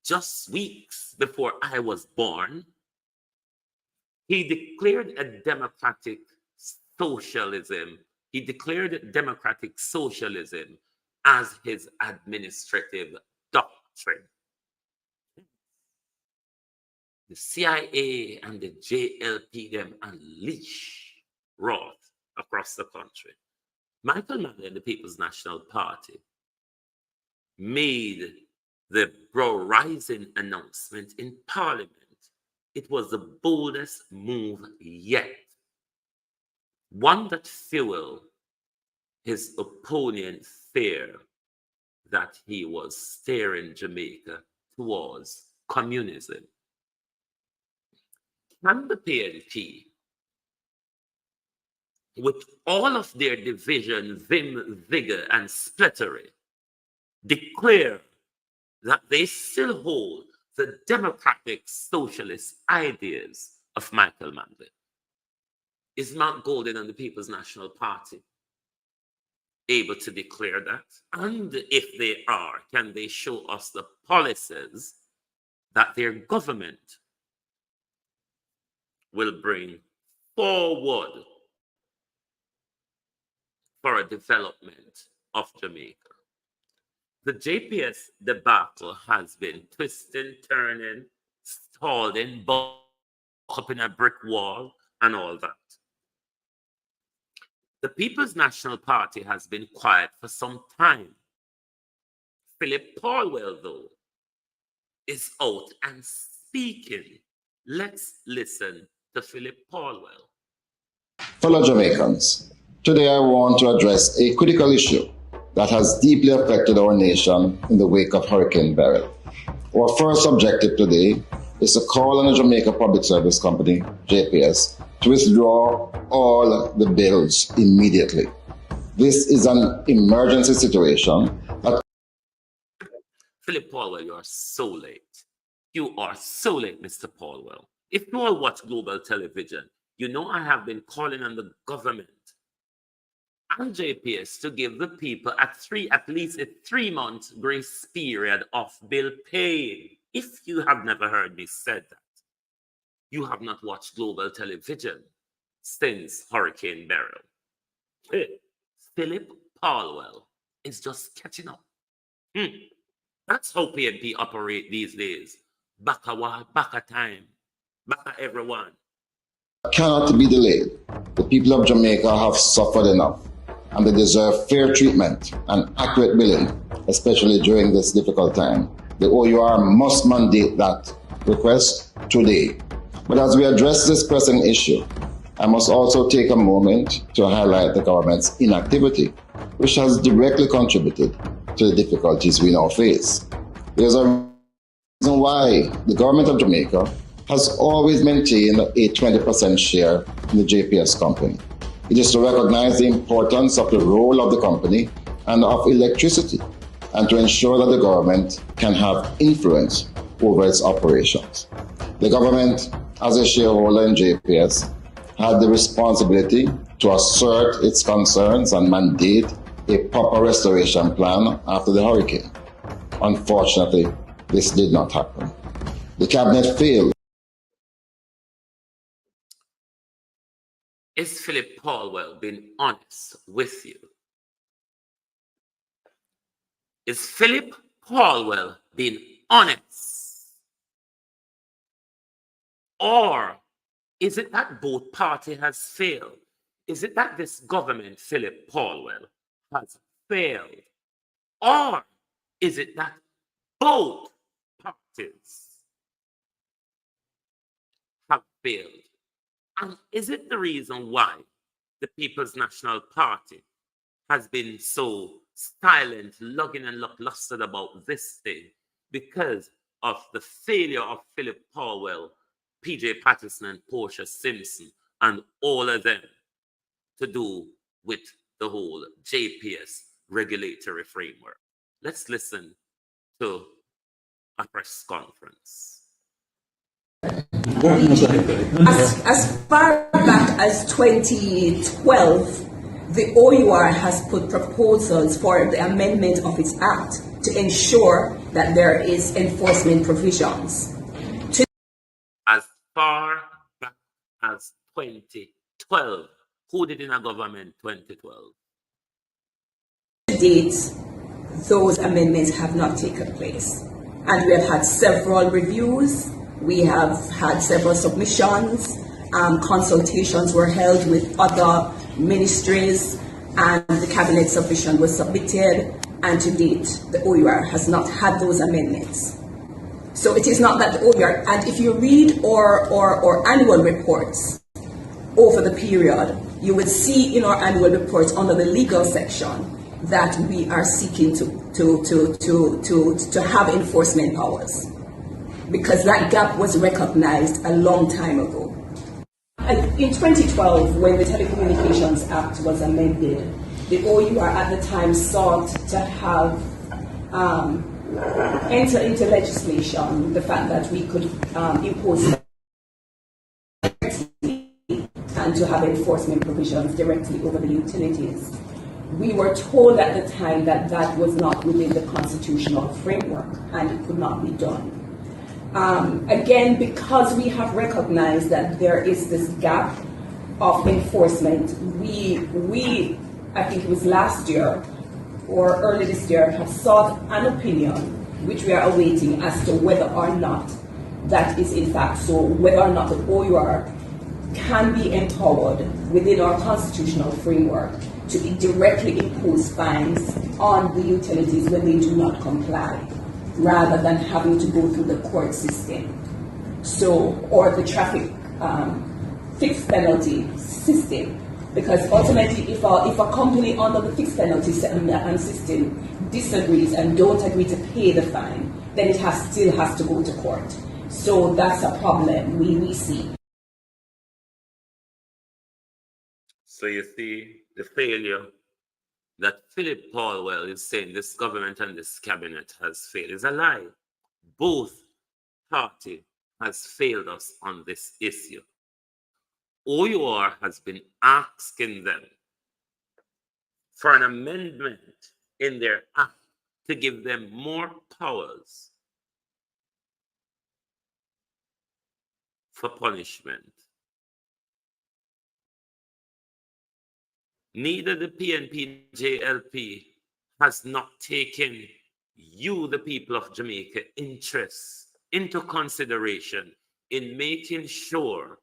just weeks before I was born, he declared democratic socialism as his administrative doctrine. The CIA and the JLP them unleash wrath across the country. Michael Manley and the People's National Party made the rising announcement in Parliament. It was the boldest move yet. One that fueled his opponent fear that he was steering Jamaica towards communism. Can the PNP, with all of their division, vim, vigor, and splittery, declare that they still hold the democratic socialist ideas of Michael Manley? Is Mark Golden and the People's National Party able to declare that? And if they are, can they show us the policies that their government will bring forward for a development of Jamaica? The JPS debacle has been twisting, turning, stalling, up in a brick wall, and all that. The People's National Party has been quiet for some time. Philip Paulwell, though, is out and speaking. Let's listen to Philip Paulwell. Fellow Jamaicans, today I want to address a critical issue that has deeply affected our nation in the wake of Hurricane Beryl. Our first objective today is to call on the Jamaica Public Service Company, JPS, to withdraw all the bills immediately. This is an emergency situation. Philip Paulwell, you are so late. You are so late, Mr. Paulwell. If you all watch global television, you know I have been calling on the government and JPS to give the people at least a 3-month grace period of bill pay. If you have never heard me said that, you have not watched global television since Hurricane Beryl. Philip Paulwell is just catching up. That's how PNP operate these days. Back a while, back a time, back a everyone. Cannot be delayed. The people of Jamaica have suffered enough, and they deserve fair treatment and accurate billing, especially during this difficult time. The OUR must mandate that request today. But as we address this pressing issue, I must also take a moment to highlight the government's inactivity, which has directly contributed to the difficulties we now face. There's a reason why the government of Jamaica has always maintained a 20% share in the JPS company. It is to recognize the importance of the role of the company and of electricity and to ensure that the government can have influence over its operations. The government, as a shareholder in JPS, had the responsibility to assert its concerns and mandate a proper restoration plan after the hurricane. Unfortunately, this did not happen. The cabinet failed. Is Philip Paulwell being honest with you? Is Philip Paulwell being honest? Or is it that both parties has failed? Is it that this government, Philip Paulwell, has failed? Or is it that both parties have failed? And is it the reason why the People's National Party has been so silent, lugging and lackluster about this thing? Because of the failure of Philip Paulwell, PJ Patterson, and Portia Simpson, and all of them to do with the whole JPS regulatory framework. Let's listen to a press conference. As far back as 2012, the OUR has put proposals for the amendment of its act to ensure that there is enforcement provisions. As far back as 2012, who did in a government 2012? To date, those amendments have not taken place. And we have had several reviews, we have had several submissions, consultations were held with other ministries, and the cabinet submission was submitted, and to date, the OUR has not had those amendments. So it is not that the OUR, and if you read our annual reports over the period, you would see in our annual reports under the legal section that we are seeking to have enforcement powers, because that gap was recognized a long time ago. In 2012, when the Telecommunications Act was amended, the OUR at the time sought to have enter into legislation the fact that we could impose and to have enforcement provisions directly over the utilities. We were told at the time that that was not within the constitutional framework and it could not be done. Again, because we have recognized that there is this gap of enforcement, we I think it was last year or early this year, have sought an opinion, which we are awaiting, as to whether or not that is in fact so, whether or not the OUR can be empowered within our constitutional framework to directly impose fines on the utilities when they do not comply, rather than having to go through the court system. So, or the traffic fixed penalty system. Because ultimately, if a company under the fixed penalty system disagrees and don't agree to pay the fine, then it still has to go to court. So that's a problem we see. So you see the failure that Philip Paulwell is saying this government and this cabinet has failed is a lie. Both parties has failed us on this issue. OUR has been asking them for an amendment in their act to give them more powers for punishment. Neither the PNP JLP has not taken you, the people of Jamaica, interests into consideration in making sure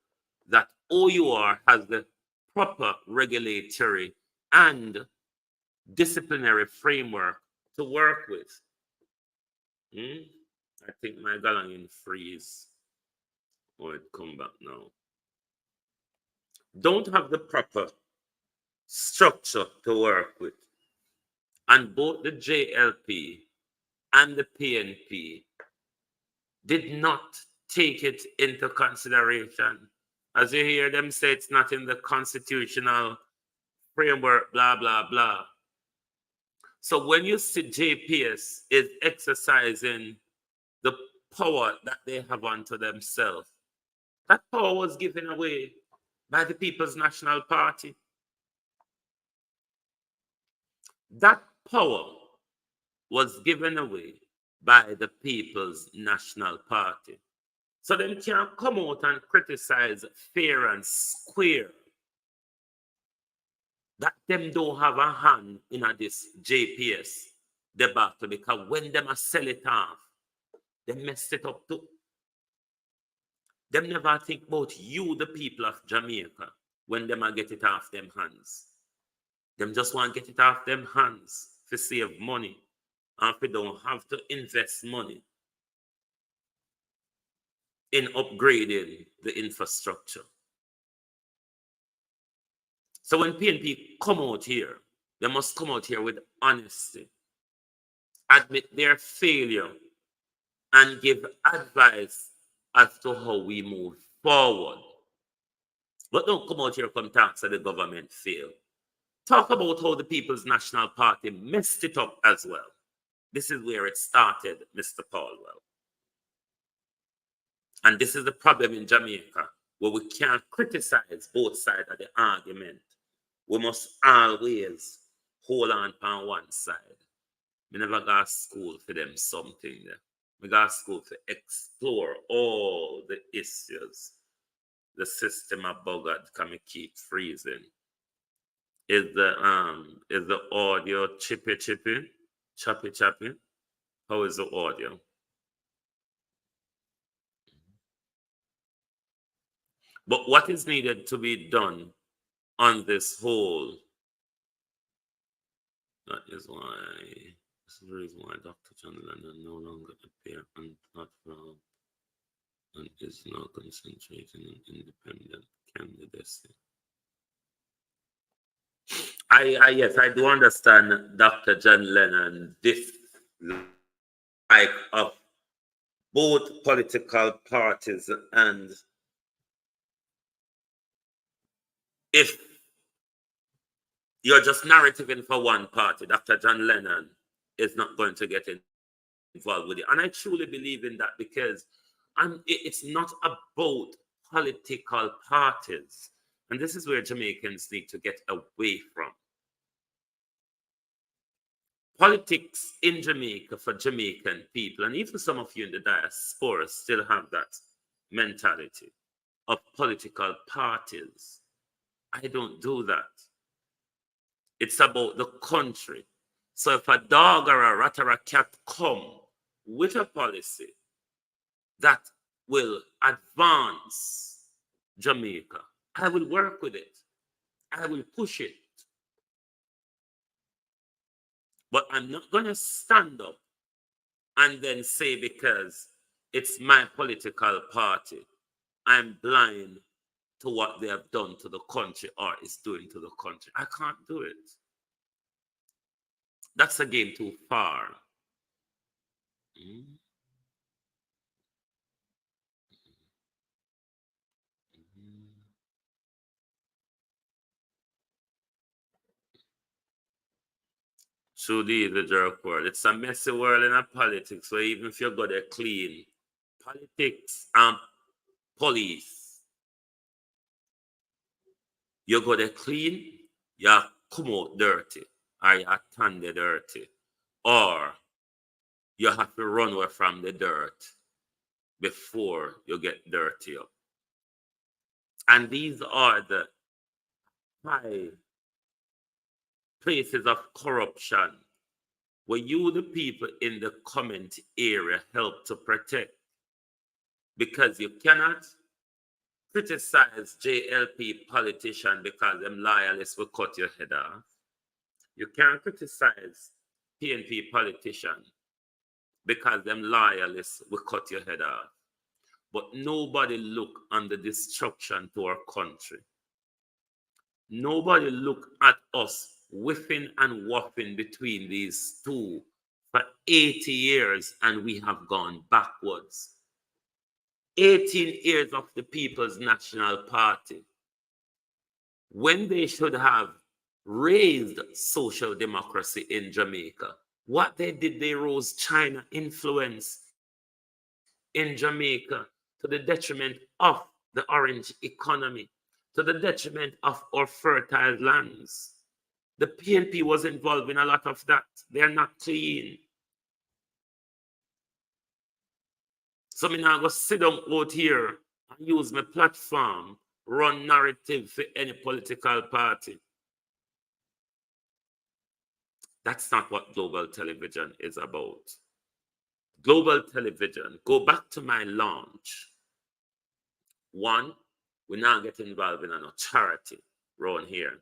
that OUR has the proper regulatory and disciplinary framework to work with. I think my gallon in freeze. Oh, it come back now. Don't have the proper structure to work with. And both the JLP and the PNP did not take it into consideration. As you hear them say, it's not in the constitutional framework, blah, blah, blah. So when you see JPS is exercising the power that they have unto themselves, that power was given away by the People's National Party. That power was given away by the People's National Party. So they can't come out and criticize fair and square that them don't have a hand in this JPS debacle, because when them sell it off, they messed it up too. Them never think about you, the people of Jamaica, when them get it off them hands. Them just want to get it off them hands to save money, and if they don't have to invest money in upgrading the infrastructure. So when PNP come out here, they must come out here with honesty, admit their failure, and give advice as to how we move forward. But don't come out here and talk so the government failed. Talk about how the People's National Party messed it up as well. This is where it started, Mr. Caldwell. And this is the problem in Jamaica, where we can't criticize both sides of the argument. We must always hold on one side. We never got to school for them something there. We got to school to explore all the issues. The system of buggered can keep freezing. Is the audio chippy? Choppy? How is the audio? But what is needed to be done on this whole? That is why, this is the reason why Dr. John Lennon no longer appear on platform and is now concentrating on independent candidacy. Yes, I do understand Dr. John Lennon dislike of both political parties, and if you're just narrativing for one party, Dr. John Lennon is not going to get involved with it. And I truly believe in that, because it's not about political parties. And this is where Jamaicans need to get away from. Politics in Jamaica for Jamaican people, and even some of you in the diaspora, still have that mentality of political parties. I don't do that. It's about the country. So if a dog or a rat or a cat come with a policy that will advance Jamaica, I will work with it. I will push it. But I'm not going to stand up and then say, because it's my political party, I'm blind to what they have done to the country or is doing to the country. I can't do it. That's a game too far. Truly, the jerk world. It's a messy world in politics, where even if you go there clean, politics and police, you go there clean, you come out dirty, or you turn the dirty, or you have to run away from the dirt before you get dirty up. And these are the high places of corruption where you, the people in the comment area, help to protect. Because you cannot criticize JLP politician because them loyalists will cut your head off. You can't criticize PNP politician because them loyalists will cut your head off. But nobody look on the destruction to our country. Nobody look at us whiffing and waffing between these two for 80 years, and we have gone backwards. 18 years of the People's National Party, when they should have raised social democracy in Jamaica. What they did, they rose China influence in Jamaica to the detriment of the orange economy, to the detriment of our fertile lands. The PNP was involved in a lot of that. They are not clean. So I'm now go sit down out here and use my platform, run narrative for any political party. That's not what global television is about. Global television, go back to my launch. One, we now get involved in a charity around here.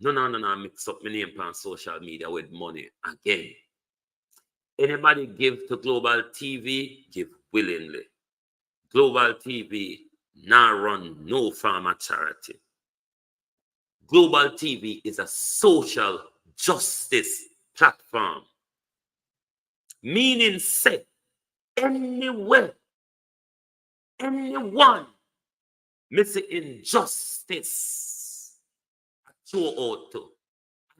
No, mix up my name on social media with money again. Anybody give to Global TV, give willingly. Global TV now run no farmer charity. Global TV is a social justice platform. Meaning say, anywhere, anyone miss injustice, I throw out to.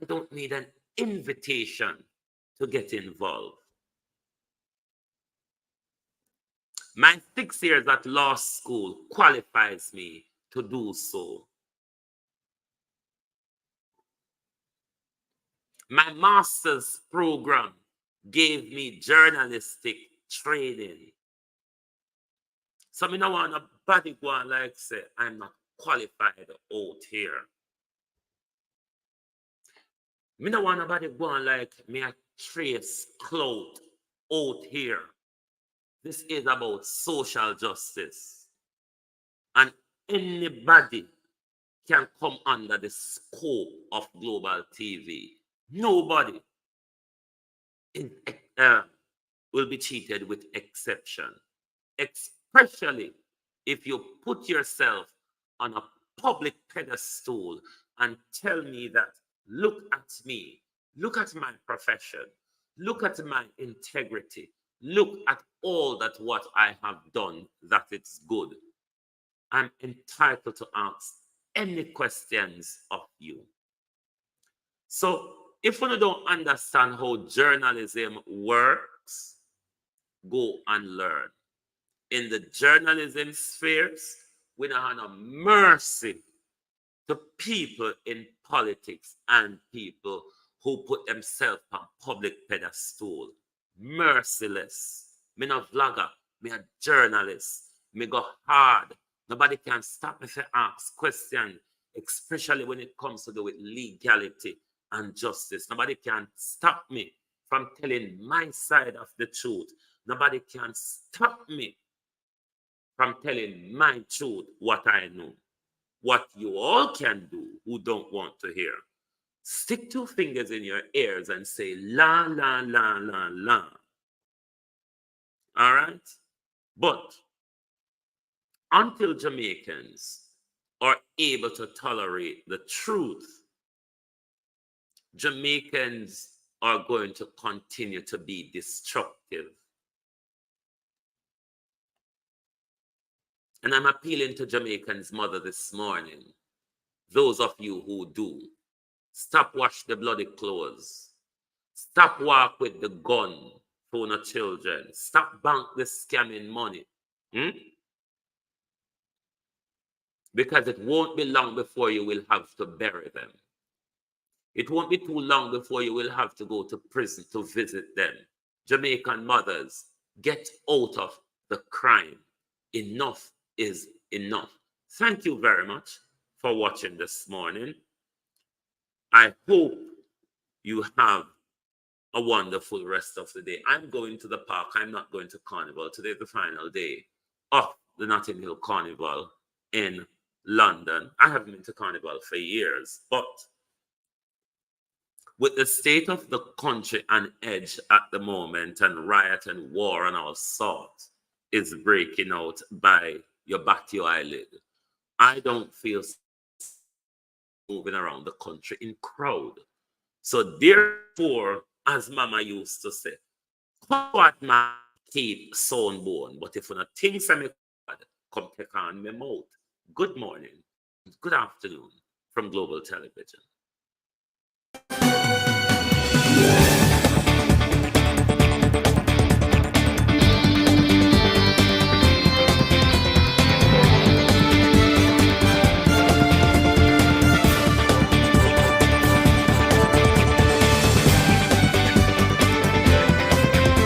I don't need an invitation to get involved. My 6 years at law school qualifies me to do so. My master's program gave me journalistic training. So I don't want nobody go on like say, I'm not qualified out here. I don't want nobody go on like me a trace clout out here. This is about social justice. And anybody can come under the scope of global TV. Nobody will be treated with exception. Especially if you put yourself on a public pedestal and tell me that, look at me, look at my profession, look at my integrity, look at all that what I have done, that it's good. I'm entitled to ask any questions of you. So if you don't understand how journalism works, go and learn. In the journalism spheres, we don't have no mercy to people in politics and people who put themselves on public pedestal. Merciless. Me no vlogger, me a journalist. Me go hard. Nobody can stop me to ask questions, especially when it comes to do with legality and justice. Nobody can stop me from telling my side of the truth. Nobody can stop me from telling my truth, what I know. What you all can do who don't want to hear, stick 2 fingers in your ears and say, la, la, la, la, la. All right? But until Jamaicans are able to tolerate the truth, Jamaicans are going to continue to be destructive. And I'm appealing to Jamaicans' mother this morning. Those of you who do, stop wash the bloody clothes. Stop walk with the gun for no children. Stop bank the scamming money. Because it won't be long before you will have to bury them. It won't be too long before you will have to go to prison to visit them. Jamaican mothers, get out of the crime. Enough is enough. Thank you very much for watching this morning. I hope you have a wonderful rest of the day. I'm going to the park. I'm not going to Carnival. Today is the final day of the Notting Hill Carnival in London. I haven't been to Carnival for years, but with the state of the country on edge at the moment, and riot and war and all sorts is breaking out by your bat your eyelid, I don't feel moving around the country in crowd. So therefore, as Mama used to say, what my keep sound bone, but if you not things I come take on my mouth. Good morning, good afternoon from Global Television.